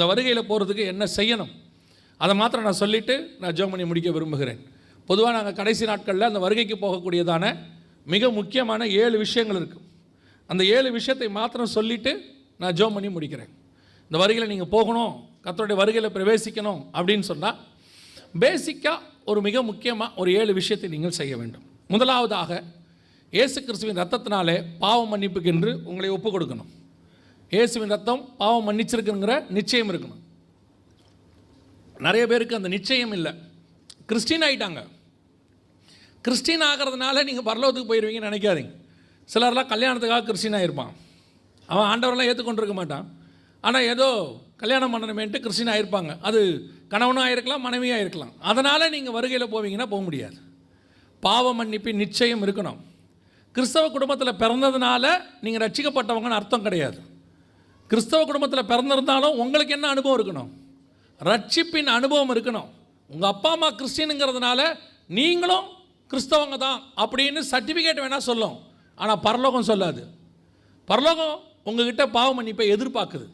அந்த வருகையில் போகிறதுக்கு என்ன செய்யணும் அதை மாத்திரம் நான் சொல்லிவிட்டு நான் ஜெபம் பண்ணி முடிக்க விரும்புகிறேன். பொதுவாக நாங்கள் கடைசி நாட்களில் அந்த வருகைக்கு போகக்கூடியதான மிக முக்கியமான 7 விஷயங்கள் இருக்குது. அந்த 7 விஷயத்தை மாத்திரம் சொல்லிவிட்டு நான் ஜெபம் பண்ணி முடிக்கிறேன். இந்த வருகையில் நீங்கள் போகணும், கர்த்தருடைய வருகையில் பிரவேசிக்கணும் அப்படின்னு சொன்னால் பேசிக்காக ஒரு மிக முக்கியமாக ஒரு 7 விஷயத்தை நீங்கள் செய்ய வேண்டும். முதலாவதாக, இயேசு கிறிஸ்துவின் ரத்தத்தினாலே பாவம் மன்னிப்புக்கென்று உங்களை ஒப்பு கொடுக்கணும். இயேசுவின் ரத்தம் பாவம் மன்னிச்சிருக்குங்கிற நிச்சயம் இருக்கணும். நிறைய பேருக்கு அந்த நிச்சயம் இல்லை. கிறிஸ்டின் ஆகிட்டாங்க. கிறிஸ்டின் ஆகிறதுனால நீங்கள் பரலோகத்துக்கு போயிடுவீங்கன்னு நினைக்காதீங்க. சிலர்லாம் கல்யாணத்துக்காக கிறிஸ்டின் ஆகிருப்பான். அவன் ஆண்டவரெலாம் ஏற்றுக்கொண்டிருக்க மாட்டான். ஆனால் ஏதோ கல்யாணம் பண்ணணுமேன்ட்டு கிறிஸ்டின் ஆகிருப்பாங்க. அது கணவனும் ஆகிருக்கலாம், மனைவியாக இருக்கலாம். அதனால் நீங்கள் வருகையில் போவீங்கன்னா போக முடியாது. பாவ மன்னிப்பின் நிச்சயம் இருக்கணும். கிறிஸ்தவ குடும்பத்தில் பிறந்ததுனால நீங்கள் ரட்சிக்கப்பட்டவங்கன்னு அர்த்தம் கிடையாது. கிறிஸ்தவ குடும்பத்தில் பிறந்திருந்தாலும் உங்களுக்கு என்ன அனுபவம் இருக்கணும்? ரட்சிப்பின் அனுபவம் இருக்கணும். உங்கள் அப்பா அம்மா கிறிஸ்டினுங்கிறதுனால நீங்களும் கிறிஸ்தவங்க தான் அப்படின்னு சர்டிஃபிகேட் வேணால் சொல்லும். ஆனால் பரலோகம் சொல்லாது. பரலோகம் உங்ககிட்ட பாவ மன்னிப்பை எதிர்பார்க்குது.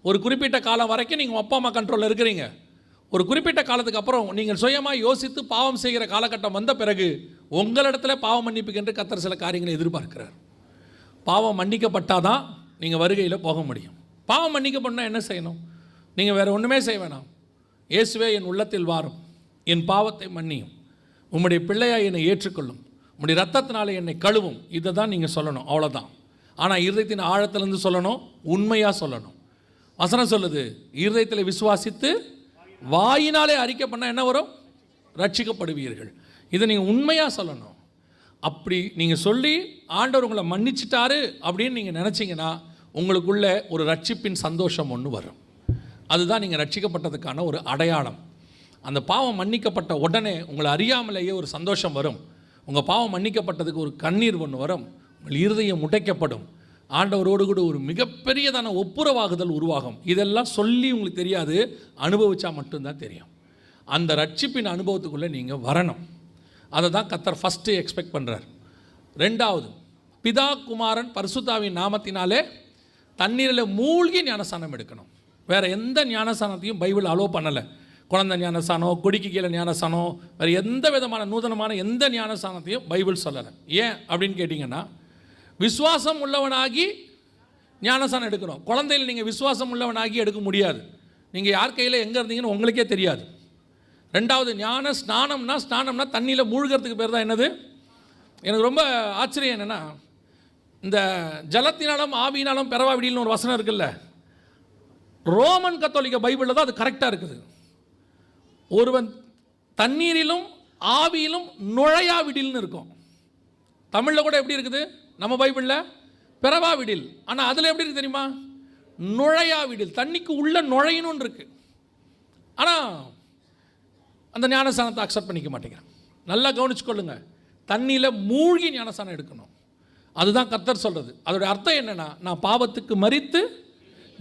ஒரு குறிப்பிட்ட காலம் வரைக்கும் நீங்கள் அப்பா அம்மா கண்ட்ரோலில் இருக்கிறீங்க. ஒரு குறிப்பிட்ட காலத்துக்கு அப்புறம் நீங்கள் சுயமாக யோசித்து பாவம் செய்கிற காலகட்டம் வந்த பிறகு உங்களிடத்தில் பாவ மன்னிப்புக்கு என்று கர்த்தர் சில காரியங்களை எதிர்பார்க்கிறார். பாவம் மன்னிக்கப்பட்டால் தான் நீங்கள் வருகையில் போக முடியும். பாவம் மன்னிக்கப்படனா என்ன செய்யணும்? நீங்கள் வேறு ஒன்றுமே செய்ய வேணாம். இயேசுவே என் உள்ளத்தில் வாரும், என் பாவத்தை மன்னியும், உம்முடைய பிள்ளையாய் என்னை ஏற்றுக்கொள்ளும், உம்முடைய ரத்தத்தினாலே என்னை கழுவும். இதை தான் நீங்கள் சொல்லணும், அவ்வளோதான். ஆனால் இருதயத்தின் ஆழத்திலேருந்து சொல்லணும், உண்மையாக சொல்லணும். வசனம் சொல்லுது, இருதயத்தில் விசுவாசித்து வாயினாலே அறிக்கை பண்ணால் என்ன வரும்? ரட்சிக்கப்படுவீர்கள். இதை நீங்கள் உண்மையாக சொல்லணும். அப்படி நீங்கள் சொல்லி ஆண்டவர் உங்களை மன்னிச்சிட்டாரு அப்படின்னு நீங்கள் நினச்சிங்கன்னா உங்களுக்குள்ள ஒரு ரட்சிப்பின் சந்தோஷம் ஒன்று வரும். அதுதான் நீங்கள் ரட்சிக்கப்பட்டதுக்கான ஒரு அடையாளம். அந்த பாவம் மன்னிக்கப்பட்ட உடனே உங்களை அறியாமலேயே ஒரு சந்தோஷம் வரும். உங்கள் பாவம் மன்னிக்கப்பட்டதுக்கு ஒரு கண்ணீர் ஒன்று வரும். உங்கள் இருதயம் முட்டைக்கப்படும். ஆண்டவரோடு கூட ஒரு மிகப்பெரியதான ஒப்புரவாகுதல் உருவாகும். இதெல்லாம் சொல்லி உங்களுக்கு தெரியாது, அனுபவிச்சா மட்டும்தான் தெரியும். அந்த ரட்சிப்பின் அனுபவத்துக்குள்ளே நீங்கள் வரணும். அதை தான் கர்த்தர் ஃபஸ்ட்டு எக்ஸ்பெக்ட் பண்ணுறார். ரெண்டாவது, பிதா குமாரன் பரிசுத்தாவின் நாமத்தினாலே தண்ணீரில் மூழ்கி ஞானஸ்தானம் எடுக்கணும். வேறு எந்த ஞானஸ்தானத்தையும் பைபிள் அலோவ் பண்ணலை. குழந்தை ஞானஸ்தானம், கொடிக்கு கீழே ஞானஸ்தானம், வேறு எந்த விதமான நூதனமான எந்த ஞானஸ்தானத்தையும் பைபிள் சொல்லலை. ஏன் அப்படின்னு கேட்டிங்கன்னா, விசுவாசம் உள்ளவனாகி ஞானஸ்தானம் எடுக்கணும். குழந்தையில் நீங்கள் விசுவாசம் உள்ளவனாகி எடுக்க முடியாது. நீங்கள் யார் கையில் எங்கே இருந்தீங்கன்னு உங்களுக்கே தெரியாது. ரெண்டாவது, ஞான ஸ்நானம்னா தண்ணியில் மூழ்கிறதுக்கு பேர் தான் என்னது? எனக்கு ரொம்ப ஆச்சரியம் என்னென்னா, இந்த ஜலத்தினாலும் ஆவியினாலும் பெறவாவிடில்னு ஒரு வசனம் இருக்குல்ல, ரோமன் கத்தோலிக்க பைபிளில் தான் அது கரெக்டாக இருக்குது. ஒருவன் தண்ணீரிலும் ஆவியிலும் நுழையாவிடில்னு இருக்கும். தமிழில் கூட எப்படி இருக்குது? நம்ம பைபிளில் பிறவாவிடில். ஆனால் அதில் எப்படி இருக்குது தெரியுமா? நுழையாவிடில். தண்ணிக்கு உள்ள நுழையணும்னு இருக்குது. ஆனால் அந்த ஞானஸ்தானத்தை அக்செப்ட் பண்ணிக்க மாட்டேங்கிறேன். நல்லா கவனிச்சுக்கொள்ளுங்க. தண்ணியில் மூழ்கி ஞானஸ்தானம் எடுக்கணும். அதுதான் கர்த்தர் சொல்கிறது. அதோடைய அர்த்தம் என்னென்னா, நான் பாவத்துக்கு மரித்து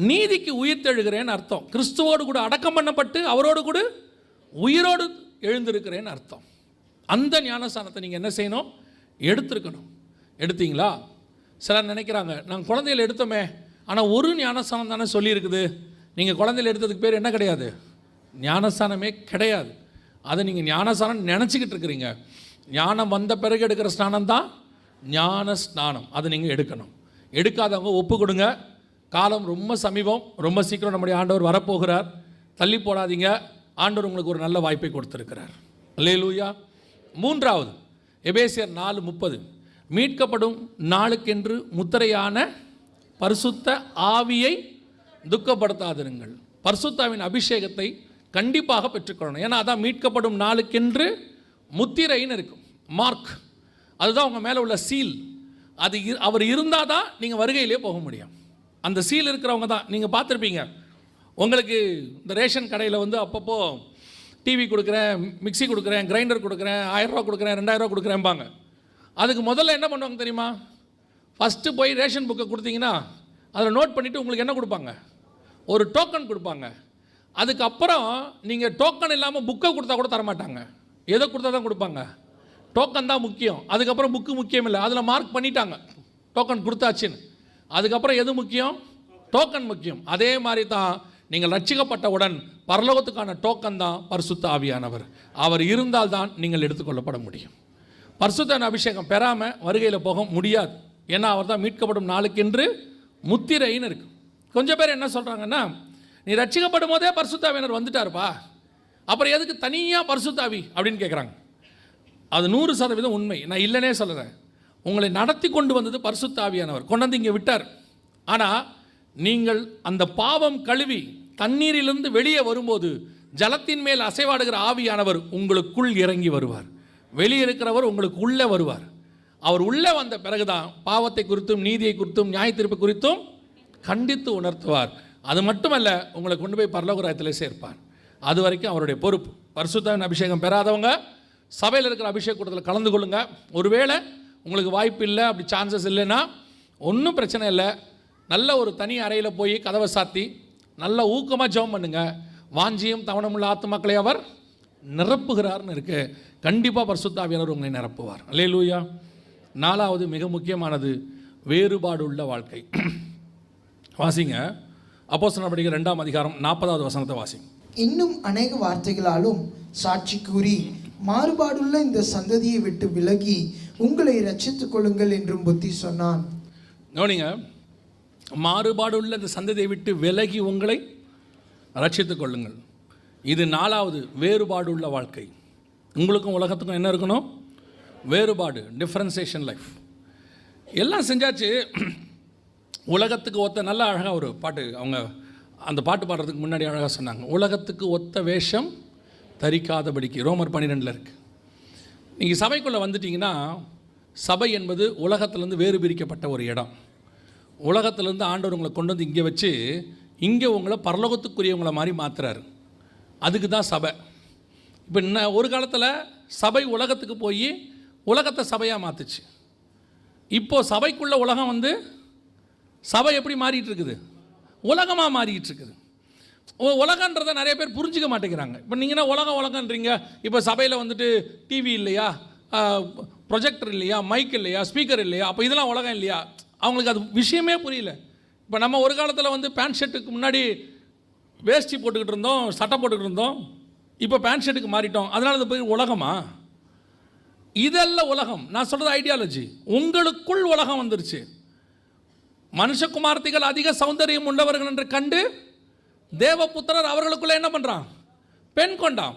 நீதிக்கு உயிர் தெழுகிறேன்னு அர்த்தம். கிறிஸ்துவோடு கூட அடக்கம் பண்ணப்பட்டு அவரோடு கூட உயிரோடு எழுந்திருக்கிறேன்னு அர்த்தம். அந்த ஞானஸ்தானத்தை நீங்கள் என்ன செய்யணும்? எடுத்துருக்கணும். எடுத்தீங்களா? சிலர் நினைக்கிறாங்க, நாங்கள் குழந்தையில் எடுத்தோமே, ஆனால் ஒரு ஞானஸ்தானம் தானே சொல்லியிருக்குது. நீங்கள் குழந்தையில் எடுத்ததுக்கு பேர் என்ன கிடையாது? ஞானஸ்தானமே கிடையாது. அதை நீங்கள் ஞானஸ்தானம் நினச்சிக்கிட்டு இருக்கிறீங்க. ஞானம் வந்த பிறகு எடுக்கிற ஸ்நானம் தான் ஞான ஸ்நானம். அதை நீங்கள் எடுக்கணும். எடுக்காதவங்க ஒப்பு கொடுங்க. காலம் ரொம்ப சமீபம், ரொம்ப சீக்கிரம் நம்முடைய ஆண்டவர் வரப்போகிறார். தள்ளி போடாதீங்க. ஆண்டவர் உங்களுக்கு ஒரு நல்ல வாய்ப்பை கொடுத்துருக்கிறார். அல்லேலூயா. மூன்றாவது, எபேசியர் 4:30, மீட்கப்படும் நாளுக்கென்று முத்திரையான பரிசுத்த ஆவியை துக்கப்படுத்தாதிருங்கள். பரிசுத்தாவின் அபிஷேகத்தை கண்டிப்பாக பெற்றுக்கொள்ளணும். ஏன்னா அதான் மீட்கப்படும் நாளுக்கென்று முத்திரைன்னு இருக்கும், மார்க். அதுதான் உங்கள் மேலே உள்ள சீல். அது அவர் இருந்தால் தான் நீங்கள் வருகையிலே போக முடியும். அந்த சீல் இருக்கிறவங்க தான். நீங்கள் பார்த்துருப்பீங்க, உங்களுக்கு இந்த ரேஷன் கடையில் வந்து அப்பப்போ டிவி கொடுக்குறேன், மிக்சி கொடுக்குறேன், கிரைண்டர் கொடுக்குறேன், 1000 ரூபா கொடுக்குறேன், 2000 ரூபா கொடுக்குறேன்பாங்க. அதுக்கு முதல்ல என்ன பண்ணுவாங்க தெரியுமா? ஃபஸ்ட்டு போய் ரேஷன் புக்கை கொடுத்தீங்கன்னா அதில் நோட் பண்ணிவிட்டு உங்களுக்கு என்ன கொடுப்பாங்க? ஒரு டோக்கன் கொடுப்பாங்க. அதுக்கப்புறம் நீங்கள் டோக்கன் இல்லாமல் புக்கை கொடுத்தா கூட தரமாட்டாங்க. எதை கொடுத்தா தான் கொடுப்பாங்க? டோக்கன் தான் முக்கியம். அதுக்கப்புறம் புக்கு முக்கியம் இல்லை. அதில் மார்க் பண்ணிட்டாங்க டோக்கன் கொடுத்தாச்சுன்னு. அதுக்கப்புறம் எது முக்கியம்? டோக்கன் முக்கியம். அதே மாதிரி தான் நீங்கள் ரட்சிக்கப்பட்டவுடன் பரலோகத்துக்கான டோக்கன் தான் பரிசுத்த ஆவியானவர். அவர் இருந்தால் தான் நீங்கள் எடுத்துக்கொள்ளப்பட முடியும். பரிசுத்த அபிஷேகம் பெறாமல் வருகையில் போக முடியாது. ஏன்னா அவர் தான் மீட்கப்படும் நாளுக்கென்று முத்திரைன்னு இருக்கு. கொஞ்சம் பேர் என்ன சொல்கிறாங்கன்னா, நீ ரட்சிக்கப்படும் போதே பரிசுத்த ஆவியானவர் வந்துட்டாருப்பா, அப்புறம் எதுக்கு தனியாக பரிசுத்த ஆவி அப்படின்னு கேட்குறாங்க. அது 100% உண்மை. நான் இல்லைனே சொல்கிறேன். உங்களை நடத்தி கொண்டு வந்தது பரிசுத்த ஆவியானவர், கொண்டு வந்து இங்கே விட்டார். ஆனால் நீங்கள் அந்த பாவம் கழுவி தண்ணீரிலிருந்து வெளியே வரும்போது ஜலத்தின் மேல் அசைவாடுகிற ஆவியானவர் உங்களுக்குள் இறங்கி வருவார். வெளியே இருக்கிறவர் உங்களுக்கு உள்ளே வருவார். அவர் உள்ளே வந்த பிறகுதான் பாவத்தை குறித்தும் நீதியை குறித்தும் நியாயத்தீர்ப்பு குறித்தும் கண்டித்து உணர்த்துவார். அது மட்டுமல்ல, உங்களை கொண்டு போய் பரலோக ராஜ்யத்தில் சேர்ப்பார். அது வரைக்கும் அவருடைய பொறுப்பு. பரிசுத்த அபிஷேகம் பெறாதவங்க சபையில் இருக்கிற அபிஷேக கூட்டத்தில் கலந்து கொள்ளுங்க. ஒருவேளை உங்களுக்கு வாய்ப்பு இல்லை, அப்படி சான்சஸ் இல்லைன்னா ஒன்றும் பிரச்சனை இல்லை. நல்ல ஒரு தனி அறையில் போய் கதவை சாத்தி நல்ல ஊக்கமாக ஜெபம் பண்ணுங்க. வாஞ்சியும் தவணமுள்ள ஆத்துமாக்களை அவர் நிரப்புகிறார்னு இருக்கு. கண்டிப்பாக பரிசுத்த ஆவியானவர் உங்களை நிரப்புவார். அல்லேலூயா. 4வது மிக முக்கியமானது வேறுபாடு உள்ள வாழ்க்கை. வாசிங்க, அப்போஸ்தலர் நடவடிக்கைகள் 2ஆம் அதிகாரம் 40வது வசனத்தை வாசிங்க. இன்னும் அநேக வார்த்தைகளாலும் சாட்சி கூறி மாறுபாடுள்ள இந்த சந்ததியை விட்டு விலகி உங்களை ரட்சித்துக் கொள்ளுங்கள் என்றும் புத்தி சொன்னான். கவனிங்க, மாறுபாடுள்ள இந்த சந்ததியை விட்டு விலகி உங்களை ரட்சித்துக் கொள்ளுங்கள். இது 4வது வேறுபாடு உள்ள வாழ்க்கை. உங்களுக்கும் உலகத்துக்கும் என்ன இருக்கணும்? வேறுபாடு, டிஃப்ரென்சியேஷன் லைஃப். எல்லாம் செஞ்சாச்சு. உலகத்துக்கு ஒத்த, நல்ல அழகாக ஒரு பாட்டு, அவங்க அந்த பாட்டு பாடுறதுக்கு முன்னாடி அழகாக சொன்னாங்க, உலகத்துக்கு ஒத்த வேஷம் தரிக்காதபடிக்கு. ரோமர் 12 இருக்குது. நீங்கள் சபைக்குள்ளே வந்துட்டிங்கன்னா, சபை என்பது உலகத்திலேருந்து வேறு பிரிக்கப்பட்ட ஒரு இடம். உலகத்திலேருந்து ஆண்டவர் உங்களை கொண்டு வந்து இங்கே வச்சு இங்கே உங்களை பரலோகத்துக்குரியவங்களை மாதிரி மாற்றுறாரு. அதுக்கு தான் சபை. இப்போ இன்னும் ஒரு காலத்தில் சபை உலகத்துக்கு போய் உலகத்தை சபையாக மாற்றுச்சு. இப்போது சபைக்குள்ள உலகம் வந்து சபை எப்படி மாறிட்டு இருக்குது? உலகமாக மாறிட்டு இருக்குது. உலகன்றதை நிறைய பேர் புரிஞ்சிக்க மாட்டேங்கிறாங்க. இப்போ நீங்கன்னா உலகன்றீங்க. இப்போ சபையில் வந்துட்டு டிவி இல்லையா, ப்ரொஜெக்டர் இல்லையா, மைக் இல்லையா, ஸ்பீக்கர் இல்லையா, அப்போ இதெல்லாம் உலகம் இல்லையா? அவங்களுக்கு அது விஷயமே புரியல. இப்போ நம்ம ஒரு காலத்தில் வந்து பேண்ட் ஷர்ட்டுக்கு முன்னாடி வேஷ்டி போட்டுக்கிட்டு இருந்தோம், சட்டை போட்டுக்கிட்டு இருந்தோம். இப்போ பேண்ட் ஷர்ட்டுக்கு மாறிட்டோம். அதனால அது போய் உலகமா? இதெல்லாம் உலகம். நான் சொல்கிறது ஐடியாலஜி. உங்களுக்குள் உலகம் வந்துருச்சு. மனுஷகுமார்த்திகள் அதிக சௌந்தரியம் உள்ளவர்கள் என்று கண்டு தேவபுத்திரர் அவர்களுக்குள்ள என்ன பண்ணுறான்? பெண் கொண்டான்.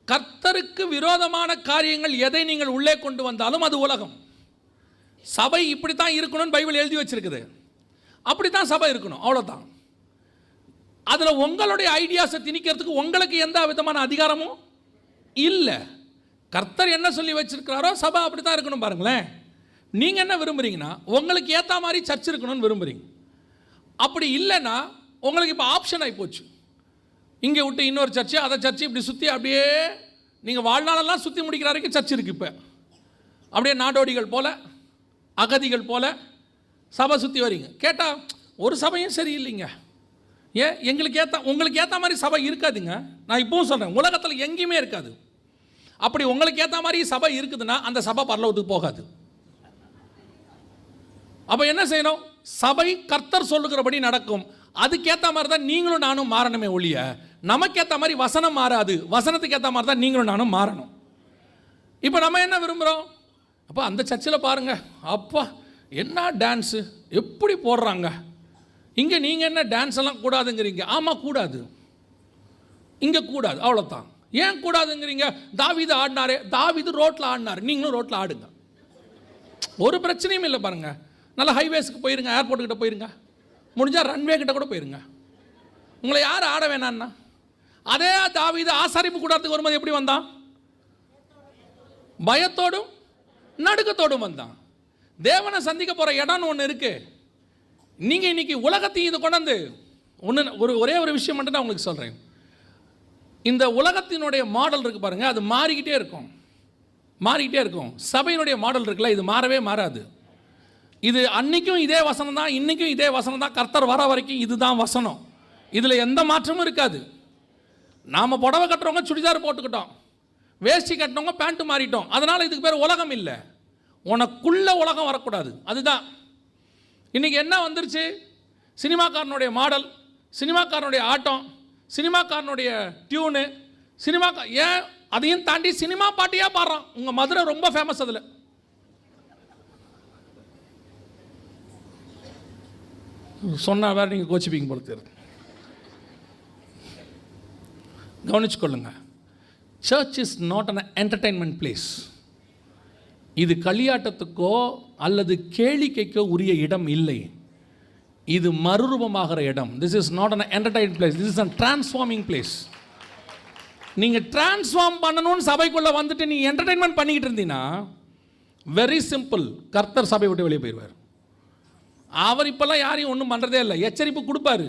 கர்த்தருக்கு விரோதமான காரியங்கள் எதை நீங்கள் உள்ளே கொண்டு வந்தாலும் அது உலகம். சபை இப்படித்தான் இருக்கணும்னு பைபிள் எழுதி வச்சிருக்குது. அப்படித்தான் சபை இருக்கணும், அவ்வளோதான். அதில் உங்களுடைய ஐடியாஸை திணிக்கிறதுக்கு உங்களுக்கு எந்த விதமான அதிகாரமும் இல்லை. கர்த்தர் என்ன சொல்லி வச்சிருக்கிறாரோ சபை அப்படி தான் இருக்கணும். பாருங்களேன், நீங்கள் என்ன விரும்புகிறீங்கன்னா உங்களுக்கு ஏற்ற மாதிரி சர்ச் இருக்கணும்னு விரும்புகிறீங்க. அப்படி இல்லைன்னா உங்களுக்கு இப்போ ஆப்ஷன் ஆகி போச்சு. இங்கே விட்டு இன்னொரு சர்ச்சு, அதை சர்ச்சு இப்படி சுற்றி அப்படியே நீங்கள் வாழ்நாளெல்லாம் சுற்றி முடிக்கிற வரைக்கும் சர்ச் இருக்குது. இப்போ அப்படியே நாடோடிகள் போல், அகதிகள் போல் சபை சுற்றி வரீங்க. கேட்டால் ஒரு சபையும் சரியில்லைங்க. ஏன்? உங்களுக்கு ஏற்ற மாதிரி சபை இருக்காதுங்க. நான் இப்பவும் சொல்கிறேன், உலகத்தில் எங்கேயுமே இருக்காது. அப்படி உங்களுக்கு ஏற்ற மாதிரி சபை இருக்குதுன்னா அந்த சபை பரலோகத்துக்கு போகாது. அப்போ என்ன செய்யணும்? சபை கர்த்தர் சொல்லுகிறபடி நடக்கும். அதுக்கேற்ற மாதிரி தான் நீங்களும் நானும் மாறணுமே ஒழிய நமக்கேற்ற மாதிரி வசனம் மாறாது. வசனத்துக்கு ஏற்ற மாதிரி தான் நீங்களும் நானும் மாறணும். இப்போ நம்ம என்ன விரும்புகிறோம்? அப்போ அந்த சர்ச்சில் பாருங்கள், அப்பா என்ன டான்ஸு எப்படி போடுறாங்க. இங்கே நீங்கள் என்ன டான்ஸ் எல்லாம் கூடாதுங்கிறீங்க. ஆமாம் கூடாது, இங்கே கூடாது, அவ்வளோதான். ஏன் கூடாதுங்கிறீங்க? தாவீது ஆடினாரே, தாவீது ரோட்டில் ஆடினார், நீங்களும் ரோட்டில் ஆடுங்க, ஒரு பிரச்சனையும் இல்லை. பாருங்கள், நல்லா ஹைவேஸுக்கு போயிருங்க, ஏர்போர்ட்டுக்கிட்ட போயிருங்க, முடிஞ்சால் ரன்வே கிட்ட கூட போயிருங்க. உங்களை யார் ஆட வேணான்னா? அதே தாவீது ஆசாரிப்பு கூடாரத்துக்கு வரும்போது எப்படி வந்தான்? பயத்தோடும் நடுக்கத்தோடும் வந்தான். தேவனை சந்திக்க போகிற இடம்னு ஒன்று இருக்குது. நீங்கள் இன்னைக்கு உலகத்தையும் இது கொண்டாந்து ஒரே ஒரு விஷயம் மட்டும் நான் உங்களுக்கு சொல்கிறேன். இந்த உலகத்தினுடைய மாடல் இருக்குது பாருங்கள், அது மாறிக்கிட்டே இருக்கும். சபையினுடைய மாடல் இருக்குல்ல, இது மாறவே மாறாது. இது அன்னைக்கும் இதே வசனம் தான், இன்றைக்கும் இதே வசனம் தான். கர்த்தர் வர வரைக்கும் இதுதான் வசனம். இதில் எந்த மாற்றமும் இருக்காது. நாம் புடவை கட்டுறவங்க சுடிதார் போட்டுக்கிட்டோம், வேஷ்டி கட்டினவங்க பேண்ட்டு மாறிட்டோம். அதனால் இதுக்கு பேர் உலகம் இல்லை. உனக்குள்ள உலகம் வரக்கூடாது. அதுதான் இன்றைக்கி என்ன வந்துருச்சு? சினிமாக்காரனுடைய மாடல், சினிமாக்காரனுடைய ஆட்டம், சினிமாக்காரனுடைய டியூனு, ஏன் அதையும் தாண்டி சினிமா பாட்டியாக பாடுறான். உங்கள் மதுரை ரொம்ப ஃபேமஸ். அதில் சொன்னால் வேறு நீங்கள் கோச்சிப்பீங்க போல தெரியுது. கவனிச்சுக்கொள்ளுங்க. Church is not an entertainment place. இது களியாட்டத்துக்கோ அல்லது கேளிக்கைக்கோ உரிய இடம் இல்லை. இது மறுரூபமாகிற இடம். This is not an entertainment place, this is an transforming place. நீங்கள் டிரான்ஸ்ஃபார்ம் பண்ணணும்னு சபைக்குள்ளே வந்துட்டு நீ என்டர்டைன்மெண்ட் பண்ணிக்கிட்டு இருந்தீங்கன்னா வெரி சிம்பிள், கர்த்தர் சபை விட்டு வெளியே போயிடுவார். அவர் இப்போல்லாம் யாரையும் ஒன்றும் பண்ணுறதே இல்லை, எச்சரிப்பு கொடுப்பாரு.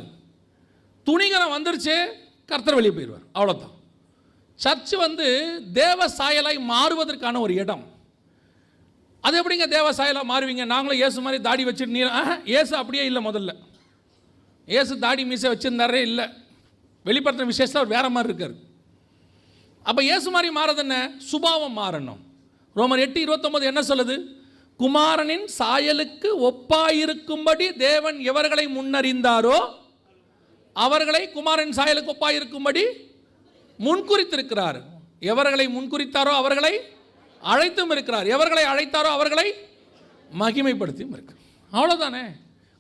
துணிகரம் வந்துருச்சு, கர்த்தர் வெளியே போயிடுவார், அவ்வளோதான். சர்ச்சு தேவ சாயலாய் மாறுவதற்கான ஒரு இடம். அது எப்படிங்க தேவ சாயலாக மாறுவீங்க? நாங்களும் இயேசு மாதிரி தாடி வச்சுட்டு நீ இயேசு அப்படியே இல்லை. முதல்ல இயேசு தாடி மீசை வச்சுருந்தாரே இல்லை. வெளிப்படுத்தின விசேஷத்தில் அவர் வேறு மாதிரி இருக்கார். அப்போ இயேசு மாதிரி மாறது என்ன? சுபாவம் மாறணும். ரோமர் 8:29 என்ன சொல்லுது? குமாரனின் சாயலுக்கு ஒப்பாயிருக்கும்படி தேவன் எவர்களை முன்னறிந்தாரோ அவர்களை குமாரனின் சாயலுக்கு ஒப்பாயிருக்கும்படி முன்குறித்திருக்கிறார். எவர்களை முன்குறித்தாரோ அவர்களை அழைத்தும் இருக்கிறார். எவர்களை அழைத்தாரோ அவர்களை மகிமைப்படுத்தியும் இருக்கிறார். அவ்வளோதானே.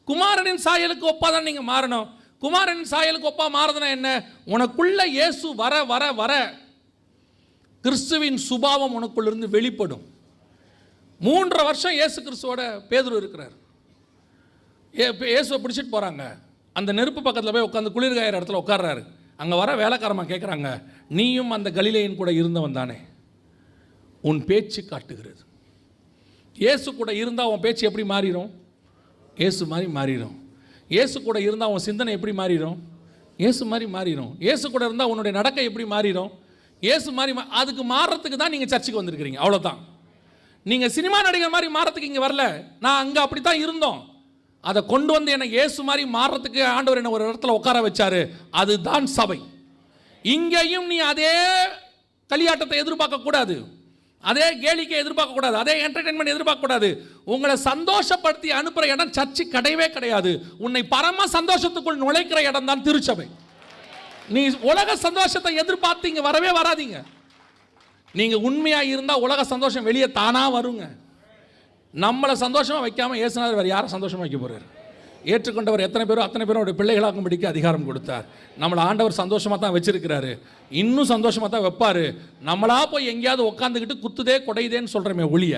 குமாரனின் சாயலுக்கு ஒப்பா தான் நீங்கள் மாறணும். குமாரனின் சாயலுக்கு ஒப்பா மாறுதுன்னா என்ன? உனக்குள்ள இயேசு வர வர வர கிறிஸ்துவின் சுபாவம் உனக்குள்ளிருந்து வெளிப்படும். 3.5 வருஷம் இயேசு கிறிஸ்துவோட பேதுரு இருக்கிறார். இயேசுவை பிடிச்சிட்டு போகிறாங்க. அந்த நெருப்பு பக்கத்தில் போய் உட்காந்து குளிர்காயிற இடத்துல உட்கார்றாரு. அங்கே வர வேலைக்காரமாக கேட்குறாங்க, நீயும் அந்த கலிலேயன் கூட இருந்தவன் தானே? உன் பேச்சு காட்டுகிறது. இயேசு கூட இருந்தால் உன் பேச்சு எப்படி மாறிடும்? இயேசு மாதிரி மாறிடும். இயேசு கூட இருந்தால் உன் சிந்தனை எப்படி மாறிடும்? இயேசு மாதிரி மாறிடும். இயேசு கூட இருந்தால் உன்னுடைய நடக்கை எப்படி மாறிடும்? இயேசு மாதிரி. அதுக்கு மாறுறதுக்கு தான் நீங்கள் சர்ச்சுக்கு வந்திருக்கிறீங்க, அவ்வளோதான். நீங்கள் சினிமா நடிகர் மாதிரி மாறுறதுக்கு இங்கே வரல. நான் அங்கே அப்படி தான் இருந்தோம், அதை கொண்டு வந்து என்னை இயேசு மாதிரி மாறுறதுக்கு ஆண்டவர் என்னை ஒரு இடத்துல உட்கார வச்சாரு. அதுதான் சபை. இங்கேயும் நீ அதே களியாட்டத்தை எதிர்பார்க்கக்கூடாது, அதே கேளிக்கை எதிர்பார்க்கக்கூடாது, அதே என்டர்டெயின்மெண்ட் எதிர்பார்க்கக்கூடாது. உங்களை சந்தோஷப்படுத்தி அனுப்புகிற இடம் சர்ச்சு கிடையவே கிடையாது. உன்னை பரம சந்தோஷத்துக்குள் நுழைக்கிற இடம் தான் திருச்சபை. நீ உலக சந்தோஷத்தை எதிர்பார்த்து இங்கே வரவே வராதீங்க. நீங்கள் உண்மையாக இருந்தால் உலக சந்தோஷம் வெளியே தானாக வருங்க. நம்மளை சந்தோஷமாக வைக்காமல் இயேசுநாதர் வேறு யாரை சந்தோஷமாக வைக்க போகிறார்? ஏற்றுக்கொண்டவர் எத்தனை பேரோ அத்தனை பேரும் அவருடைய பிள்ளைகளாக்கும்படிக்கு அதிகாரம் கொடுத்தார். நம்மளை ஆண்டவர் சந்தோஷமாக தான் வச்சிருக்கிறாரு, இன்னும் சந்தோஷமாக தான் வைப்பார். நம்மளா போய் எங்கேயாவது உட்காந்துக்கிட்டு குத்துதே குடையுதேன்னு சொல்கிறோமே ஒழிய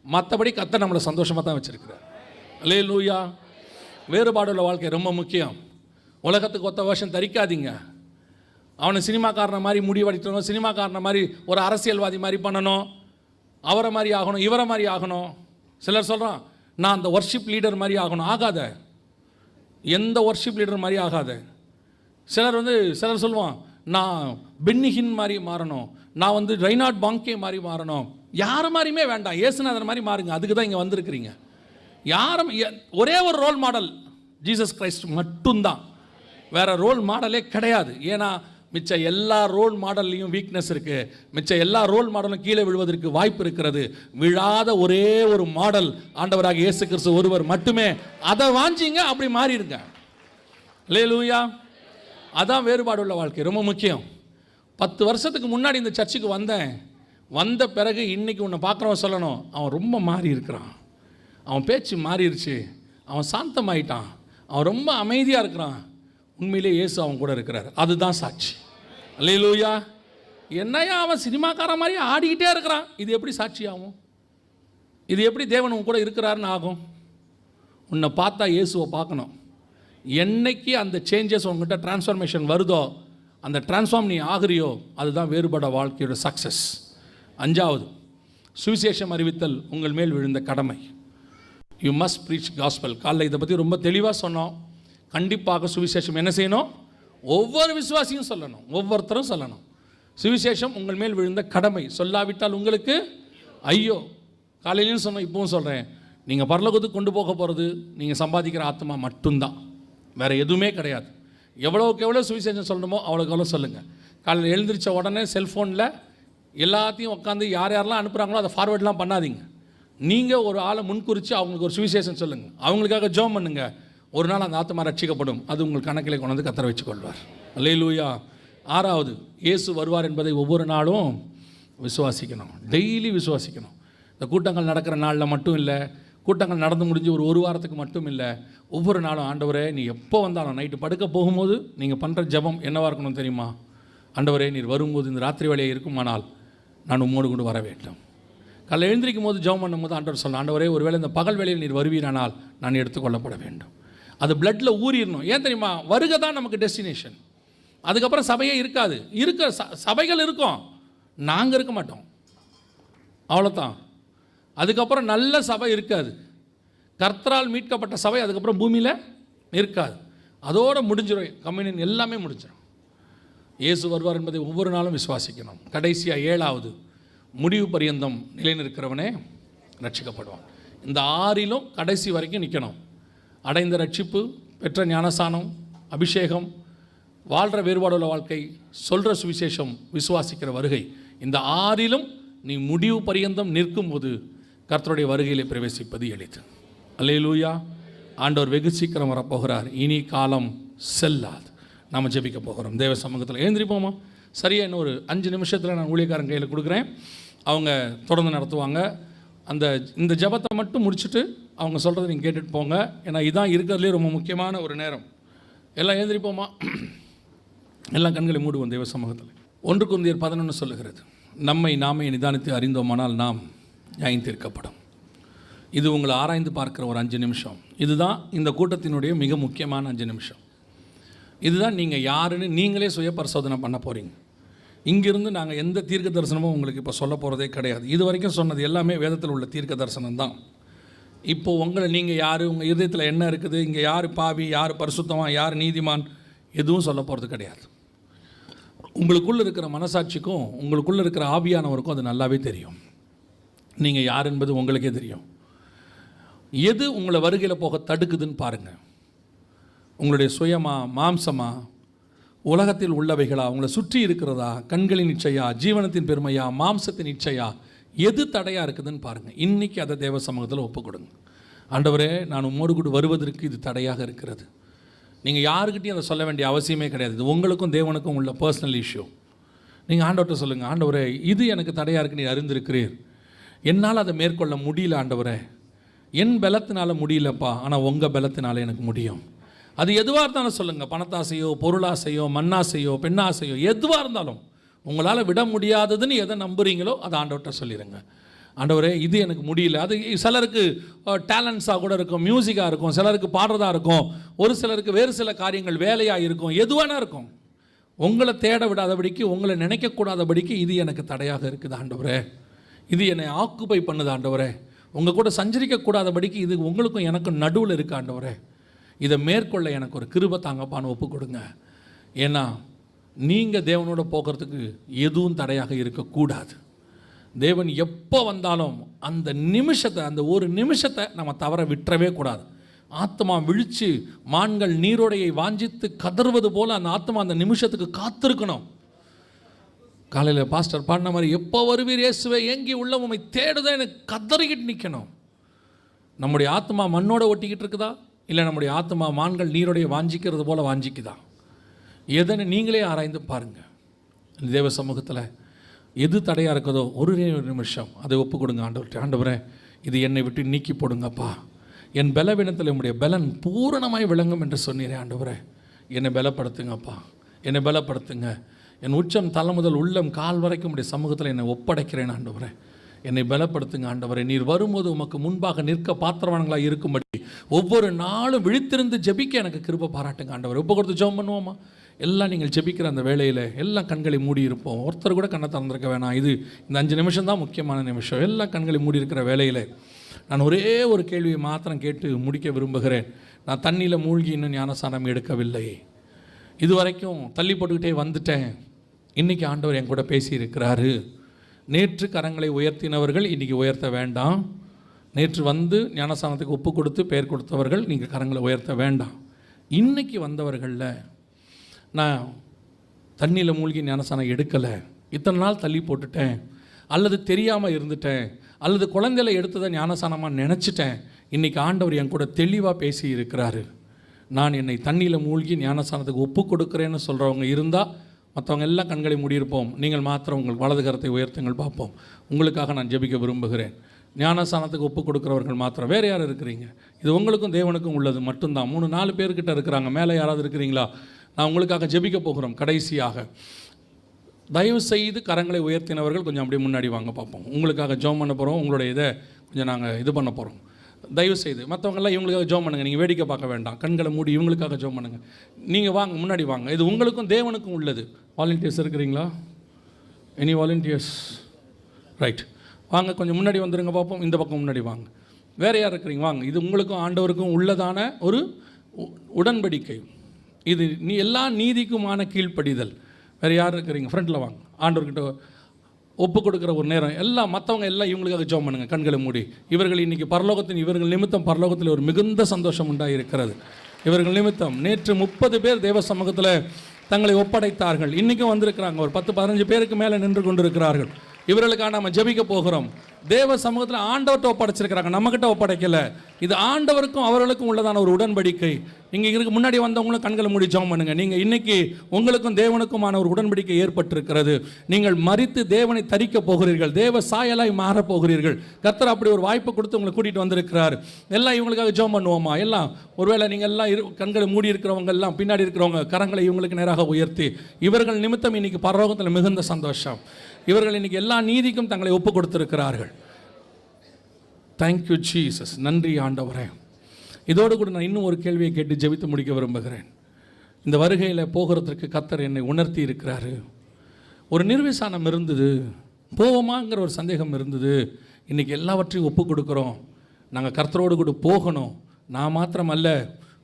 மற்றபடி கர்த்தர் நம்மளை சந்தோஷமாக தான் வச்சிருக்கிறார். அல்லேலூயா. வேறுபாடுள்ள வாழ்க்கை ரொம்ப முக்கியம். உலகத்துக்கு ஒத்த வேஷம் தரிக்காதீங்க. அவனை சினிமாக்காரனை மாதிரி முடிவெடுக்கணும், சினிமாக்காரனை மாதிரி ஒரு அரசியல்வாதி மாதிரி பண்ணணும், அவரை மாதிரி ஆகணும், இவரை மாதிரி ஆகணும். சிலர் சொல்கிறான், நான் அந்த ஒர்ஷிப் லீடர் மாதிரி ஆகணும். ஆகாத. எந்த ஒர்ஷிப் லீடர் மாதிரி ஆகாத. சிலர் சொல்லுவான், நான் பென்னிஹின் மாதிரி மாறணும், நான் ரெய்னார்ட் பாங்கே மாதிரி மாறணும். யார் மாதிரியுமே வேண்டாம், இயேசுநாதர் மாதிரி மாறுங்க. அதுக்கு தான் இங்கே வந்திருக்கிறீங்க. யாரும் ஒரே ஒரு ரோல் மாடல் ஜீசஸ் கிரைஸ்ட் மட்டும்தான், வேற ரோல் மாடலே கிடையாது. ஏன்னா மிச்ச எல்லா ரோல் மாடல்லையும் வீக்னஸ் இருக்குது. மிச்ச எல்லா ரோல் மாடலும் கீழே விழுவதற்கு வாய்ப்பு இருக்கிறது. விழாத ஒரே ஒரு மாடல் ஆண்டவராக இயேசு கிறிஸ்து ஒருவர் மட்டுமே. அதை வாஞ்சிங்க, அப்படி மாறிடுங்க. அல்லேலூயா. அதான் வேறுபாடுள்ள வாழ்க்கை ரொம்ப முக்கியம். 10 வருஷத்துக்கு முன்னாடி இந்த சர்ச்சுக்கு வந்த பிறகு இன்னைக்கு உன்னை பார்க்குறவன் சொல்லணும், அவன் ரொம்ப மாறி இருக்கிறான், அவன் பேச்சு மாறிடுச்சு, அவன் சாந்தமாயிட்டான், அவன் ரொம்ப அமைதியாக இருக்கிறான். உண்மையிலே இயேசு அவன் கூட இருக்கிறார். அதுதான் சாட்சி. அல்லேலூயா. என்னையா அவன் சினிமாக்கார மாதிரி ஆடிக்கிட்டே இருக்கிறான், இது எப்படி சாட்சி ஆகும்? இது எப்படி தேவன் உன் கூட இருக்கிறாருன்னு ஆகும்? உன்னை பார்த்தா இயேசுவை பார்க்கணும். என்னைக்கு அந்த சேஞ்சஸ் உங்ககிட்ட டிரான்ஸ்ஃபர்மேஷன் வருதோ, அந்த டிரான்ஸ்ஃபார்ம் நீ ஆகிறியோ, அதுதான் வேறுபட வாழ்க்கையோட சக்ஸஸ். 5வது, சுவிசேஷம் அறிவித்தல் உங்கள் மேல் விழுந்த கடமை. You must preach gospel. காலைல இதை பற்றி ரொம்ப தெளிவாக சொன்னோம். கண்டிப்பாக சுவிசேஷம் என்ன செய்யணும்? ஒவ்வொரு விசுவாசியும் சொல்லணும், ஒவ்வொருத்தரும் சொல்லணும். சுவிசேஷம் உங்கள் மேல் விழுந்த கடமை. சொல்லாவிட்டால் உங்களுக்கு ஐயோ. காலையிலையும் சொன்னோம், இப்பவும் சொல்கிறேன், நீங்கள் பரலோகத்துக்கு கொண்டு போக போகிறது நீங்கள் சம்பாதிக்கிற ஆத்மா மட்டும்தான், வேறு எதுவுமே கிடையாது. எவ்வளோக்கு எவ்வளோ சுவிசேஷம் சொல்லணுமோ அவ்வளோக்கு எவ்வளோ சொல்லுங்கள். காலையில் எழுந்திரிச்ச உடனே செல்ஃபோனில் எல்லாத்தையும் உட்காந்து யார் யாரெல்லாம் அனுப்புகிறாங்களோ அதை ஃபார்வேர்ட்லாம் பண்ணாதீங்க. நீங்கள் ஒரு ஆளை முன்குறித்து அவங்களுக்கு ஒரு சுவிசேஷம் சொல்லுங்கள், அவங்களுக்காக ஜெபம் பண்ணுங்கள். ஒரு நாள் அந்த ஆத்மா ரட்சிக்கப்படும். அது உங்கள் கணக்கிலே கொண்டு வந்து கத்தரை வச்சுக்கொள்வார். அல்லேலூயா. 6வது, இயேசு வருவார் என்பதை ஒவ்வொரு நாளும் விசுவாசிக்கணும். டெய்லி விசுவாசிக்கணும். இந்த கூட்டங்கள் நடக்கிற நாளில் மட்டும் இல்லை, கூட்டங்கள் நடந்து முடிஞ்சு ஒரு வாரத்துக்கு மட்டும் இல்லை, ஒவ்வொரு நாளும் ஆண்டவரே நீ எப்போ வந்தாலும் நைட்டு படுக்க போகும்போது நீங்கள் பண்ணுற ஜெபம் என்னவாக இருக்கணும் தெரியுமா? ஆண்டவரே நீர் வரும்போது இந்த ராத்திரி வேலையை இருக்குமானால் நான் உம்மோடு கொண்டு வர வேண்டும். காலையில் எழுந்திரிக்கும் போது ஜெபம் பண்ணும்போது ஆண்டவர் சொல்லணும், ஆண்டவரே ஒருவேளை இந்த பகல் வேளையில் நீர் வருவீரானால் நான் எடுத்துக்கொள்ளப்பட வேண்டும். அது பிளட்டில் ஊறிடணும். ஏன் தெரியுமா? வருகை தான் நமக்கு டெஸ்டினேஷன். அதுக்கப்புறம் சபையே இருக்காது. சபைகள் இருக்கும், நாங்கள் இருக்க மாட்டோம், அவ்வளோதான். அதுக்கப்புறம் நல்ல சபை இருக்காது. கர்த்தரால் மீட்கப்பட்ட சபை அதுக்கப்புறம் பூமியில் இருக்காது. அதோடு முடிஞ்சிடும், கம்யூனியன் எல்லாமே முடிஞ்சிடும். இயேசு வருவார் என்பதை ஒவ்வொரு நாளும் விசுவாசிக்கணும். கடைசியாக 7வது, முடிவு பரியந்தம் நிலைநிற்கிறவனே ரட்சிக்கப்படுவான். இந்த 6லும் கடைசி வரைக்கும் நிற்கணும். அடைந்த ரட்சிப்பு, பெற்ற ஞானசானம், அபிஷேகம், வாழ்கிற வேறுபாடுள்ள வாழ்க்கை, சொல்கிற சுவிசேஷம், விசுவாசிக்கிற வருகை, இந்த 6லும் நீ முடிவு பரியந்தம் நிற்கும்போது கர்த்தருடைய வருகையிலே பிரவேசிப்பது எளிது. அல்லேலூயா. ஆண்டவர் வெகு சீக்கிரம் வரப்போகிறார். இனி காலம் செல்லாது. நாம் ஜெபிக்க போகிறோம். தேவ சமூகத்தில் எழுந்திரிப்போமா? சரியாக இன்னும் ஒரு 5 நிமிஷத்தில் நான் ஊழியக்காரன் கையில் கொடுக்குறேன். அவங்க தொடர்ந்து நடத்துவாங்க. இந்த ஜெபத்தை மட்டும் முடிச்சுட்டு அவங்க சொல்கிறத நீங்கள் கேட்டுட்டு போங்க. ஏன்னா இதான் இருக்கிறதுலே ரொம்ப முக்கியமான ஒரு நேரம். எல்லாம் எழுந்திரிப்போமா? எல்லாம் கண்களை மூடுவோம் தேவ சமூகத்தில். 1 கொரிந்தியர் 11 சொல்லுகிறது, நம்மை நாமே நிதானித்து அறிந்தோமானால் நாம் நியாயம் தீர்க்கப்படும். இது உங்களை ஆராய்ந்து பார்க்குற ஒரு 5 நிமிஷம். இதுதான் இந்த கூட்டத்தினுடைய மிக முக்கியமான 5 நிமிஷம். இதுதான் நீங்கள் யாருன்னு நீங்களே சுய பரிசோதனை பண்ண போகிறீங்க. இங்கிருந்து நாங்கள் எந்த தீர்க்க தரிசனமும் உங்களுக்கு இப்போ சொல்ல போகிறதே கிடையாது. இது வரைக்கும் சொன்னது எல்லாமே வேதத்தில் உள்ள தீர்க்க தரிசனம் தான். இப்போது உங்களை நீங்கள் யார், உங்கள் இதயத்தில் என்ன இருக்குது, இங்கே யார் பாவி, யார் பரிசுத்தமாக, யார் நீதிமான், எதுவும் சொல்ல போகிறது கிடையாது. உங்களுக்குள்ளே இருக்கிற மனசாட்சிக்கும் உங்களுக்குள்ளே இருக்கிற ஆவியானவருக்கும் அது நல்லாவே தெரியும். நீங்கள் யார் என்பது உங்களுக்கே தெரியும். எது உங்களை வருகையில் போக தடுக்குதுன்னு பாருங்கள். உங்களுடைய சுயமா, மாம்சமா, உலகத்தில் உள்ளவைகளா, உங்களை சுற்றி இருக்கிறதா, கண்களின் இச்சையா, ஜீவனத்தின் பெருமையா, மாம்சத்தின் இச்சையா, எது தடையாக இருக்குதுன்னு பாருங்கள். இன்றைக்கி அதை தேவ சமூகத்தில் ஒப்புக் கொடுங்க. ஆண்டவரே நான் உம்மோடு கூட வருவதற்கு இது தடையாக இருக்கிறது. நீங்கள் யாருக்கிட்டையும் அதை சொல்ல வேண்டிய அவசியமே கிடையாது. இது உங்களுக்கும் தேவனுக்கும் உள்ள பர்சனல் இஷ்யூ. நீங்கள் ஆண்டவர்கிட்ட சொல்லுங்கள், ஆண்டவரே இது எனக்கு தடையாக இருக்கு, நீ அறிந்திருக்கிறீர், என்னால் அதை மேற்கொள்ள முடியல ஆண்டவரே, என் பலத்தினால முடியலப்பா, ஆனால் உங்கள் பலத்தினால எனக்கு முடியும். அது எதுவாக இருந்தாலும் சொல்லுங்கள். பணத்தாசையோ, பொருளாசையோ, மண்ணாசையோ, பெண்ணாசையோ, எதுவாக இருந்தாலும் உங்களால் விட முடியாததுன்னு எதை நம்புறீங்களோ அதை ஆண்டவர்கிட்ட சொல்லிடுங்க. ஆண்டவரே இது எனக்கு முடியல. அது சிலருக்கு டேலண்ட்ஸாக கூட இருக்கும், மியூசிக்காக இருக்கும், சிலருக்கு பாடுறதா இருக்கும், ஒரு சிலருக்கு வேறு சில காரியங்கள் வேலையாக இருக்கும், எதுவானா இருக்கும். உங்களை தேட விடாதபடிக்கு, உங்களை நினைக்கக்கூடாதபடிக்கு இது எனக்கு தடையாக இருக்குது ஆண்டவரே, இது என்னை ஆக்குபை பண்ணுது ஆண்டவரே, உங்கள் கூட சஞ்சரிக்கக்கூடாதபடிக்கு இது உங்களுக்கும் எனக்கும் நடுவில் இருக்குது ஆண்டவரே, இதை மேற்கொள்ள எனக்கு ஒரு கிருபை தாங்கப்பான்னு ஒப்பு கொடுங்க. ஏன்னா நீங்கள் தேவனோட போகிறதுக்கு எதுவும் தடையாக இருக்கக்கூடாது. தேவன் எப்போ வந்தாலும் அந்த நிமிஷத்தை, அந்த ஒரு நிமிஷத்தை நம்ம தவற விட்டுறவே கூடாது. ஆத்மா விழித்து மான்கள் நீரோடையை வாஞ்சித்து கதறுவது போல் அந்த ஆத்மா அந்த நிமிஷத்துக்கு காத்திருக்கணும். காலையில் பாஸ்டர் பாடின மாதிரி, எப்போ வருவீர் இயேசுவே, ஏங்கி உள்ள உம்மை தேடுதான் எனக்கு கதறிக்கிட்டு நிற்கணும். நம்முடைய ஆத்மா மண்ணோட ஒட்டிக்கிட்டு இருக்குதா, இல்லை நம்முடைய ஆத்மா மான்கள் நீரோடைய வாஞ்சிக்கிறது போல் வாஞ்சிக்குதா? எதனை நீங்களே ஆராய்ந்து பாருங்கள். தேவ சமூகத்தில் எது தடையாக இருக்குதோ ஒரு நிமிஷம் அதை ஒப்பு கொடுங்க ஆண்டவர்கிட்ட. ஆண்டவரே இது என்னை விட்டு நீக்கி போடுங்கப்பா, என் பலவீனத்தில் என்னுடைய பலன் பூரணமாய் விளங்கும் என்று சொன்னீரே ஆண்டவரே, என்னை பலப்படுத்துங்கப்பா, என்னை பலப்படுத்துங்க. என் உச்சம் தலை முதல் உள்ளம் கால் வரைக்கும் உடைய சமூகத்தில் என்னை ஒப்படைக்கிறேன் ஆண்டவரே, என்னை பலப்படுத்துங்க ஆண்டவரே. நீர் வரும்போது உமக்கு முன்பாக நிற்க பாத்திரவான்களாக இருக்கும்படி ஒவ்வொரு நாளும் விழித்திருந்து ஜெபிக்க எனக்கு கிருபை பாராட்டுங்க ஆண்டவரே. ஒப்பு கொடுத்து ஜெபம் பண்ணுவோமா? எல்லாம் நீங்கள் ஜெபிக்கிற அந்த வேளையில் எல்லாம் கண்களை மூடி இருப்போம். ஒருத்தர் கூட கண்ணை திறந்திருக்க வேணாம். இந்த 5 நிமிஷம் தான் முக்கியமான நிமிஷம். எல்லாம் கண்களை மூடி இருக்கிற வேளையில் நான் ஒரே ஒரு கேள்வியை மாத்திரம் கேட்டு முடிக்க விரும்புகிறேன். நான் தண்ணியில் மூழ்கி இன்னும் ஞானஸ்நானம் எடுக்கவில்லை, இதுவரைக்கும் தள்ளி போட்டுக்கிட்டே வந்துட்டேன். இன்றைக்கி ஆண்டவர் என் கூட பேசியிருக்கிறாரு. நேற்று கரங்களை உயர்த்தினவர்கள் இன்றைக்கி உயர்த்த வேண்டாம். நேற்று வந்து ஞானஸ்நானத்துக்கு ஒப்பு கொடுத்து பெயர் கொடுத்தவர்கள் நீங்கள் கரங்களை உயர்த்த வேண்டாம். இன்றைக்கி வந்தவர்களில் நான் தண்ணியில் மூழ்கி ஞானஸ்நானம் எடுக்கலை, இத்தனை நாள் தள்ளி போட்டுட்டேன், அல்லது தெரியாமல் இருந்துட்டேன், அல்லது குழந்தையில எடுத்ததை ஞானஸ்நானமாக நினச்சிட்டேன், இன்றைக்கி ஆண்டவர் என் கூட தெளிவாக பேசி இருக்கிறாரு. நான் என்னை தண்ணியில் மூழ்கி ஞானஸ்நானத்துக்கு ஒப்பு கொடுக்குறேன்னு சொல்கிறவங்க இருந்தால் மற்றவங்க எல்லாம் கண்களை மூடியிருப்போம். நீங்கள் மாத்திரம் உங்கள் வலது கரத்தை உயர்த்துங்கள் பார்ப்போம். உங்களுக்காக நான் ஜெபிக்க விரும்புகிறேன். ஞானஸ்நானத்துக்கு ஒப்பு கொடுக்குறவர்கள் மாத்திரம். வேறு யார் இருக்கிறீங்க? இது உங்களுக்கும் தேவனுக்கும் உள்ளது மட்டும்தான். 3-4 பேர்கிட்ட இருக்கிறாங்க. மேலே யாராவது இருக்கிறீங்களா? நான் உங்களுக்காக ஜெபிக்க போகிறோம். கடைசியாக தயவு செய்து கரங்களை உயர்த்தினவர்கள் கொஞ்சம் அப்படியே முன்னாடி வாங்க பார்ப்போம். உங்களுக்காக ஜெபம் பண்ண போகிறோம். உங்களுடைய இதை கொஞ்சம் நாங்கள் இது பண்ண போகிறோம். தயவு செய்து மற்றவங்கெல்லாம் இவங்களுக்காக ஜெபம் பண்ணுங்கள். நீங்கள் வேடிக்கை பார்க்க வேண்டாம். கண்களை மூடி இவங்களுக்காக ஜெபம் பண்ணுங்கள். நீங்கள் வாங்க, முன்னாடி வாங்க. இது உங்களுக்கும் தேவனுக்கும் உள்ளது. வாலண்டியர்ஸ் இருக்கிறீங்களா? Any volunteers? ரைட், வாங்க கொஞ்சம் முன்னாடி வந்துடுங்க பார்ப்போம். இந்த பக்கம் முன்னாடி வாங்க. வேறு யார் இருக்கிறீங்க? வாங்க. இது உங்களுக்கும் ஆண்டவருக்கும் உள்ளதான ஒரு உடன்படிக்கை. இது எல்லா நீதிக்குமான கீழ்ப்படிதல். வேறு யார் இருக்கிறீங்க? ஃப்ரண்ட்டில் வாங்க. ஆண்டவர்கிட்ட ஒப்பு கொடுக்குற ஒரு நேரம். எல்லாம் மற்றவங்க எல்லாம் இவங்களுக்காக ஜெபம் பண்ணுங்கள். கண்களை மூடி. இவர்கள் இன்றைக்கி இவர்கள் நிமித்தம் பரலோகத்தில் ஒரு மிகுந்த சந்தோஷம் உண்டாயிருக்கிறது. இவர்கள் நிமித்தம் நேற்று 30 பேர் தேவ சமூகத்தில் தங்களை ஒப்படைத்தார்கள். இன்றைக்கும் வந்திருக்கிறாங்க. ஒரு 10-15 பேருக்கு மேலே நின்று கொண்டிருக்கிறார்கள். இவர்களுக்காக நம்ம ஜெபிக்க போகிறோம். தேவ சமூகத்தில் ஆண்டவர்கிட்ட ஒப்படைச்சிருக்கிறாங்க, நம்மக்கிட்ட ஒப்படைக்கலை. இது ஆண்டவருக்கும் அவர்களுக்கும் உள்ளதான ஒரு உடன்படிக்கை. இங்கே இதுக்கு முன்னாடி வந்தவங்களும் கண்களை மூடி ஜெபம் பண்ணுங்க. நீங்கள் இன்னைக்கு உங்களுக்கும் தேவனுக்குமான ஒரு உடன்படிக்கை ஏற்பட்டிருக்கிறது. நீங்கள் மரித்து தேவனை தரிக்க போகிறீர்கள். தேவ சாயலாய் மாறப் போகிறீர்கள். கர்த்தர் அப்படி ஒரு வாய்ப்பு கொடுத்து உங்களை கூட்டிகிட்டு வந்திருக்கிறார். எல்லாம் இவங்களுக்காக ஜெபம் பண்ணுவோமா? எல்லாம் ஒருவேளை நீங்கள் எல்லாம் கண்களை மூடி இருக்கிறவங்க எல்லாம் பின்னாடி இருக்கிறவங்க கரங்களை இவங்களுக்கு நேராக உயர்த்தி, இவர்கள் நிமித்தம் இன்னைக்கு பரலோகத்தில் மிகுந்த சந்தோஷம். இவர்கள் இன்னைக்கு எல்லா நீதிக்கும் தங்களை ஒப்பு கொடுத்திருக்கிறார்கள். Thank you Jesus. நன்றி ஆண்டவரே. இதோடு கூட நான் இன்னும் ஒரு கேள்வியை கேட்டு ஜெபித்து முடிக்க விரும்புகிறேன். இந்த வருகையில் போகிறதுக்கு கர்த்தர் என்னை உணர்த்தி இருக்கிறாரு. ஒரு நிர்விசானம் இருந்தது, போவோமாங்கிற ஒரு சந்தேகம் இருந்தது. இன்றைக்கி எல்லாவற்றையும் ஒப்பு கொடுக்குறோம். நாங்கள் கர்த்தரோடு கூட போகணும். நான் மாத்திரமல்ல,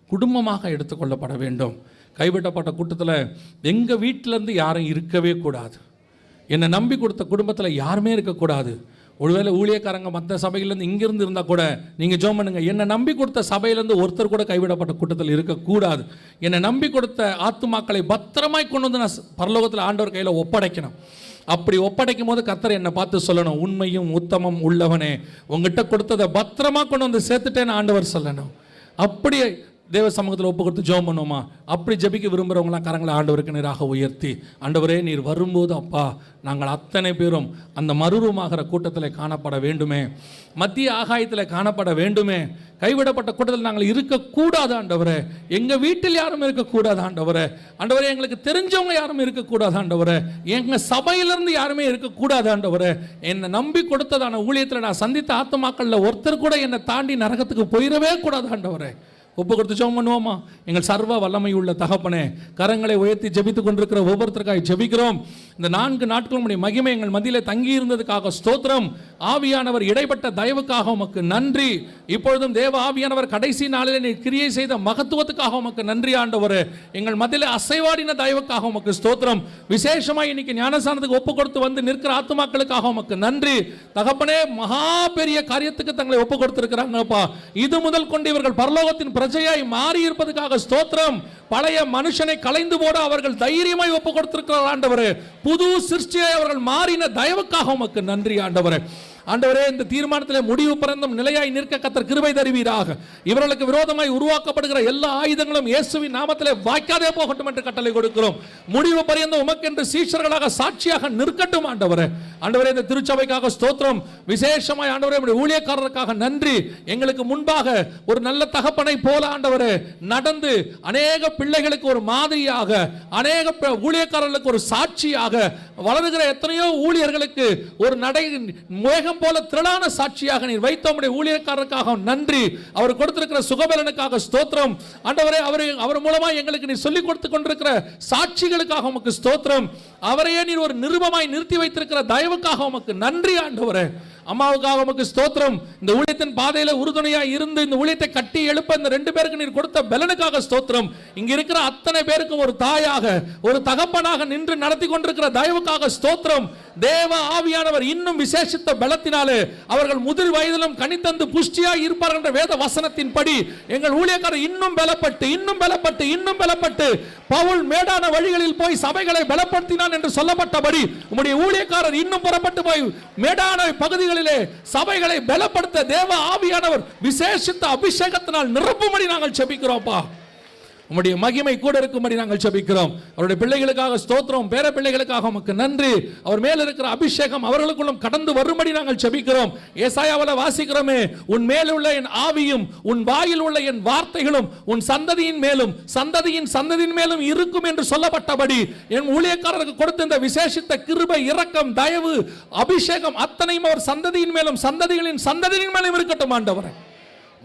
குடும்பமாக எடுத்துக்கொள்ளப்பட வேண்டும். கைவிட்டப்பட்ட கூட்டத்தில் எங்கள் வீட்டிலேருந்து யாரும் இருக்கவே கூடாது. என்னை நம்பி கொடுத்த குடும்பத்தில் யாருமே இருக்கக்கூடாது. ஒருவேளை ஊழியக்காரங்க மற்ற சபையிலேருந்து இங்கேருந்து இருந்தால் கூட நீங்கள் ஜெபம் பண்ணுங்கள். என்னை நம்பி கொடுத்த சபையிலேருந்து ஒருத்தர் கூட கைவிடப்பட்ட கூட்டத்தில் இருக்கக்கூடாது. என்னை நம்பி கொடுத்த ஆத்துமாக்களை பத்திரமாய் கொண்டு வந்து நான் பரலோகத்தில் ஆண்டவர் கையில் ஒப்படைக்கணும். அப்படி ஒப்படைக்கும் போது கர்த்தர் என்னை பார்த்து சொல்லணும், உண்மையும் உத்தமம் உள்ளவனே, உங்ககிட்ட கொடுத்ததை பத்திரமா கொண்டு வந்து சேர்த்துட்டேன்னு ஆண்டவர் சொல்லணும். அப்படியே தேவ சமூகத்தில் ஒப்பு கொடுத்து ஜெபம் பண்ணுவோமா? அப்படி ஜெபிக்க விரும்புகிறவங்களாம் கரங்களை ஆண்டவருக்கு நேராக உயர்த்தி, ஆண்டவரே நீர் வரும்போது அப்பா நாங்கள் அத்தனை பேரும் அந்த மறுரூபமாகிற கூட்டத்தில் காணப்பட வேண்டுமே, மத்திய ஆகாயத்தில் காணப்பட வேண்டுமே. கைவிடப்பட்ட கூட்டத்தில் நாங்கள் இருக்கக்கூடாது ஆண்டவரே. எங்கள் வீட்டில் யாரும் இருக்கக்கூடாது ஆண்டவரே. ஆண்டவரே எங்களுக்கு தெரிஞ்சவங்க யாரும் இருக்கக்கூடாது ஆண்டவரே. எங்கள் சபையிலிருந்து யாருமே இருக்கக்கூடாது ஆண்டவரே. என்னை நம்பி கொடுத்ததான ஊழியத்தில் நான் சந்தித்த ஆத்துமாக்களில் ஒருத்தர் கூட என்னை தாண்டி நரகத்துக்கு போயிடவே கூடாது ஆண்டவரே. ஒப்பு கொடுத்து ஜெபம் பண்ணுவோமா? எங்கள் சர்வ வல்லமை உள்ள தகப்பனே, கரங்களை உயர்த்தி ஜெபித்துக் கொண்டிருக்கிற ஒவ்வொருத்தருக்காக ஜெபிக்கிறோம். இந்த 4 நாட்களும் உடைய மகிமை எங்கள் மத்தியிலே தங்கி இருந்ததுக்காக ஸ்தோத்திரம். ஆவியானவர் இடைப்பட்ட தயவுக்காக உமக்கு நன்றி. இப்பொழுதும் தேவ ஆவியானவர் கடைசி நாளிலே நீ கிரியை செய்த மகத்துவத்துக்காக உமக்கு நன்றி ஆண்டவரே. எங்கள் மத்தியிலே அசைவாடின தயவுக்காக உமக்கு ஸ்தோத்திரம். விசேஷமாய் இன்னைக்கு ஞானஸ்நானத்துக்கு ஒப்பு கொடுத்து வந்து நிற்கிற ஆத்துமாக்களுக்காக உமக்கு நன்றி தகப்பனே. மகா பெரிய காரியத்துக்கு தங்களை ஒப்பு கொடுத்திருக்கிறாங்கப்பா. இது முதல் கொண்டு இவர்கள் பரலோகத்தின் பிரஜையாய் மாறி இருப்பதற்காக ஸ்தோத்திரம். பழைய மனுஷனை கலைந்து போட அவர்கள் தைரியமாய் ஒப்பு கொடுத்திருக்கிறார் ஆண்டவரே. புது சிருஷ்டியாய் அவர்கள் மாறின தயவுக்காக உமக்கு நன்றி ஆண்டவரே. ஆண்டவரே, இந்த தீர்மானத்தில் முடிவு பிறந்தும் நிலையாய் நிற்க கர்த்தர் கிருபை தருவீராக. இவர்களுக்கு விரோதமாய் உருவாக்கப்படுகிற எல்லா ஆயுதங்களும் இயேசுவின் நாமத்திலே வாய்க்காதே போகட்டும் என்று கட்டளை கொடுக்கிறோம். முடிவு பரியந்தம் உமக்கென்று சீஷர்களாக சாட்சியாக நிற்கட்டும் ஆண்டவரே. ஆண்டவரே, இந்த திருச்சபைக்காக ஸ்தோத்திரம். விசேஷமாய் ஆண்டவரே ஊழியக்காரருக்காக நன்றி. எங்களுக்கு முன்பாக ஒரு நல்ல தகப்பனை போல ஆண்டவரே நடந்து அநேக பிள்ளைகளுக்கு ஒரு மாதிரியாக, அநேக ஊழியக்காரர்களுக்கு ஒரு சாட்சியாக வளருகிற எத்தனையோ ஊழியர்களுக்கு ஒரு நடை மேகம் போல திரளான சாட்சியாக நீர் வைத்த உம்முடைய ஊழியக்காரருக்காக நன்றி. அவர் கொடுத்திருக்கிற சுகபலனுக்காக ஸ்தோத்திரம் ஆண்டவரே. அவர் மூலமா எங்களுக்கு நீர் சொல்லிக் கொடுத்து கொண்டிருக்கிற சாட்சிகளுக்காக உமக்கு ஸ்தோத்திரம். அவரையே நீர் ஒரு நிருபமாய் நிறுத்தி வைத்திருக்கிற தயவுக்காக உமக்கு நன்றி ஆண்டவரே. அம்மாவுக்காக உமக்கு ஸ்தோத்திரம். இந்த ஊழியத்தின் பாதையில உறுதுணையாய் இருந்து இந்த ஊழியத்தை கட்டி எழுப்ப இந்த 2 பேருக்கு நீர் கொடுத்த பலனுக்காக ஸ்தோத்திரம். இங்க இருக்கிற அத்தனை பேருக்கும் ஒரு தாயாக, ஒரு தகப்பனாக நின்று நடத்தி கொண்டிருக்கிற தயவுக்காக ஸ்தோத்திரம். தேவ ஆவியானவர் இன்னும் விசேஷித்த பலத்தினாலே அவர்கள் முதிர் வயதிலும் கனித்தந்து புஷ்டியாய் இருப்பார்கள் என்ற வேத வசனத்தின் படி எங்கள் ஊழியக்காரர் இன்னும் பலப்பட்டு இன்னும் பலப்பட்டு இன்னும் பலப்பட்டு பவுல் மேடான வழிகளில் போய் சபைகளை பலப்படுத்தினான் என்று சொல்லப்பட்டபடி உம்முடைய ஊழியக்காரர் இன்னும் புறப்பட்டு போய் மேடான பகுதிகளிலே சபைகளை பலப்படுத்த தேவ ஆவியானவர் விசேஷித்த அபிஷேகத்தினால் நிரப்பும்படி நாங்கள் ஜெபிக்கிறோம்ப்பா. உம்முடைய மகிமை கூட இருக்கும்படி நாங்கள் ஜெபிக்கிறோம். அவருடைய பிள்ளைகளுக்காக ஸ்தோத்திரம், பேர பிள்ளைகளுக்காக உமக்கு நன்றி. அவர் மேல் இருக்கிற அபிஷேகம் அவர்களுக்குள்ளும் கடந்து வரும்படி நாங்கள் ஜெபிக்கிறோம். ஏசாயாவில் வாசிக்கிறோமே, உன் மேல் உள்ள என் ஆவியும் உன் வாயில் உள்ள என் வார்த்தைகளும் உன் சந்ததியின் மேலும் சந்ததியின் மேலும் இருக்கும் என்று சொல்லப்பட்டபடி என் ஊழியக்காரருக்கு கொடுத்த இந்த விசேஷித்த கிருபை, இரக்கம், தயவு, அபிஷேகம் அத்தனையும் அவர் சந்ததியின் மேலும் சந்ததியின் மேலும் இருக்கட்டும் ஆண்டவரே.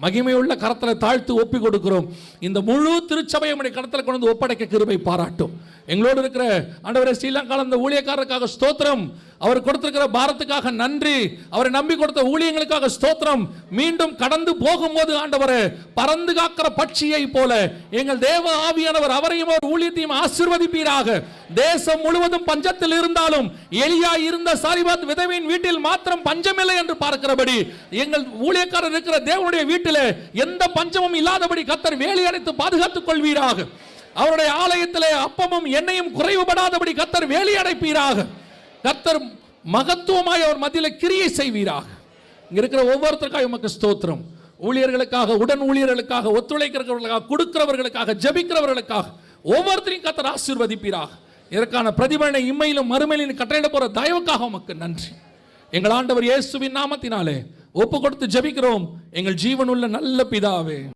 மகிமையுள்ள கரத்தில் தாழ்த்து ஒப்பி கொடுக்கிறோம். இந்த முழு திருச்சபையை உடைய கரத்தில் கொண்டு வந்து ஒப்படைக்க கிருபை பாராட்டும். எங்களோடு இருக்கிற ஆண்டவரே ஸ்ரீலங்காவில் இந்த ஊழியக்காரருக்காக ஸ்தோத்திரம், அவர் கொடுத்திருக்கிற பாரத்துக்காக நன்றி, அவரை நம்பி கொடுத்த ஊழியங்களுக்காக ஸ்தோத்திரம். மீண்டும் கடந்து போகும்போது ஆண்டவரே பறந்து காக்கிற பட்சியை போல எங்கள் தேவ ஆவியானவர் அவரையும் அவர் ஊழியத்தையும் ஆசீர்வதிப்பீராக. தேசம் முழுவதும் பஞ்சத்தில் இருந்தாலும் எலியா இருந்த சாரிபாத் விதவையின் வீட்டில் மாத்திரம் பஞ்சமில்லை என்று பார்க்கிறபடி எங்கள் ஊழியக்காரர் இருக்கிற தேவனுடைய வீட்டில் எந்த பஞ்சமும் இல்லாதபடி கர்த்தர் வேலி அடைத்து பாதுகாத்துக் கொள்வீராக. அவருடைய ஆலயத்திலே அப்பமும் எண்ணெயும் குறைவுபடாதபடி கர்த்தர் வேலி அடைப்பீராக. கர்த்தர் மகத்துவமாய் அவர் மத்தியில் கிரியை செய்வீராக. இங்க இருக்கிற ஒவ்வொருத்தருக்காக உமக்கு ஸ்தோத்திரம். ஊழியர்களுக்காக, உடன் ஊழியர்களுக்காக, ஒத்துழைக்கிறவர்களுக்காக, கொடுக்கிறவர்களுக்காக, ஜெபிக்கிறவர்களுக்காக ஒவ்வொருத்தரையும் கர்த்தர் ஆசீர்வதிப்பீராக. இதற்கான பிரதிபலனை இம்மையிலும் மறுமையிலும் கட்டளையிட போற தயவுக்காக உமக்கு நன்றி. எங்கள் ஆண்டவர் இயேசுவின் நாமத்தினாலே ஒப்பு கொடுத்து ஜெபிக்கிறோம் எங்கள் ஜீவனுள்ள நல்ல பிதாவே.